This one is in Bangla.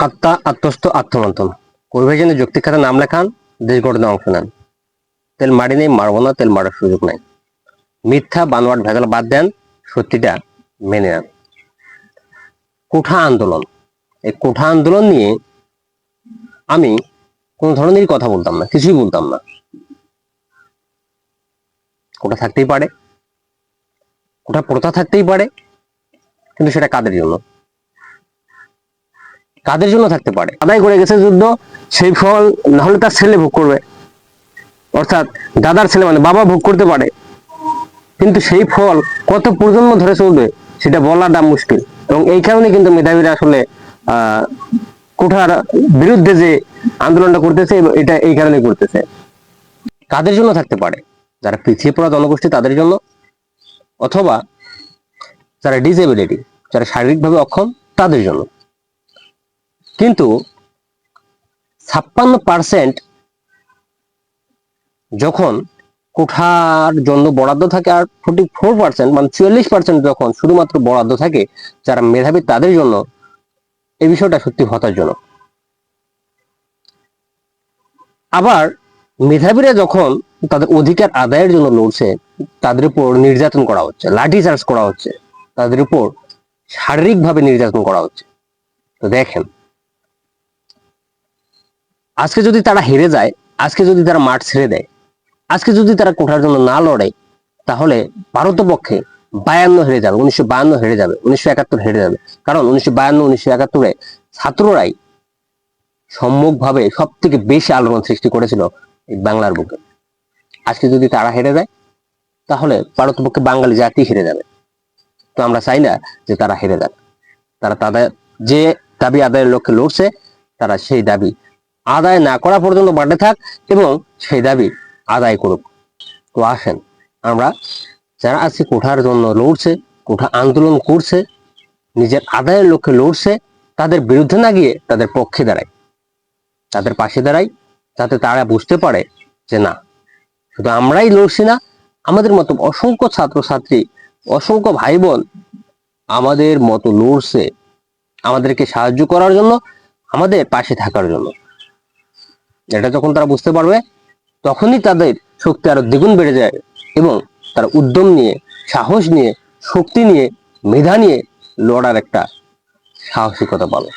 আত্মা আত্মস্থ আত্মমন্থন পরিবেশনের যৌক্তিক খাতে নাম লেখান, দেশ গঠনে অংশ নেন। তেল মারি নেই, মারবো না, তেল মারার সুযোগ নাই। মিথ্যা বানোয়াট ভেজাল বাদ দেন, সত্যিটা মেনে নেন। কোঠা আন্দোলন, এই কোঠা আন্দোলন নিয়ে আমি কোন ধরনেরই কথা বলতাম না, কিছুই বলতাম না। কোঠা থাকতেই পারে, কোঠা প্রথা থাকতেই পারে, কিন্তু সেটা কাদের জন্য, কাদের জন্য থাকতে পারে? আদায় করে গেছে যুদ্ধ, সেই ফল না হলে তার ছেলে ভোগ করবে, অর্থাৎ দাদার ছেলে মানে বাবা ভোগ করতে পারে, কিন্তু সেই ফল কত প্রজন্ম ধরে চলবে সেটা বলাটা মুশকিল। এবং এই কারণে কিন্তু মেধাবীরা আসলে কোঠার বিরুদ্ধে যে আন্দোলনটা করতেছে, এটা এই কারণে করতেছে। কাদের জন্য থাকতে পারে? যারা পিছিয়ে পড়া জনগোষ্ঠী তাদের জন্য, অথবা যারা ডিসেবিলিটি, যারা শারীরিকভাবে অক্ষম তাদের জন্য। কিন্তু 56% যখন কোঠার জন্য বরাদ্দ থাকে, আর 44% মানে 44% যখন শুধুমাত্র বরাদ্দ থাকে যারা মেধাবী তাদের জন্য, এই বিষয়টা সত্যি হতাশাজনক। আবার মেধাবীরা যখন তাদের অধিকার আদায়ের জন্য লড়ছে, তাদের উপর নির্যাতন করা হচ্ছে, লাঠিচার্জ করা হচ্ছে, তাদের উপর শারীরিকভাবে নির্যাতন করা হচ্ছে। তো দেখেন, আজকে যদি তারা হেরে যায়, আজকে যদি তারা মাঠ ছেড়ে দেয়, আজকে যদি তারা কোঠার জন্য না লড়ে, তাহলে ভারতপক্ষে 52 হেরে যাবে, 1952 হেরে যাবে, 1971 হেরে যাবে। কারণ 1952 1971-এ ছাত্ররাই সম্মুখভাবে সব থেকে বেশি আলোড়ন সৃষ্টি করেছিল এই বাংলার বুকে। আজকে যদি তারা হেরে যায়, তাহলে ভারতপক্ষে বাঙালি জাতি হেরে যাবে। তো আমরা চাই না যে তারা হেরে যাক। তারা তাদের যে দাবি আদায়ের লক্ষ্যে লড়ছে, তারা সেই দাবি আদায় না করা পর্যন্ত মাঠে থাক এবং সেই দাবি আদায় করুক। তো আসেন, আমরা যারা আজকে কোঠার জন্য লড়ছে, কোঠা আন্দোলন করছে, নিজের আদায়ের লক্ষ্যে লড়ছে, তাদের বিরুদ্ধে না গিয়ে তাদের পক্ষে দাঁড়াই, তাদের পাশে দাঁড়াই, যাতে তারা বুঝতে পারে যে না, শুধু আমরাই লড়ছি না, আমাদের মতো অসংখ্য ছাত্রছাত্রী, অসংখ্য ভাই বোন আমাদের মতো লড়ছে, আমাদেরকে সাহায্য করার জন্য, আমাদের পাশে থাকার জন্য। এটা যখন তারা বুঝতে পারবে, তখনই তাদের শক্তি আরো দ্বিগুণ বেড়ে যায় এবং তারা উদ্যম নিয়ে, সাহস নিয়ে, শক্তি নিয়ে, মেধা নিয়ে লড়ার একটা সাহসিকতা পাবে।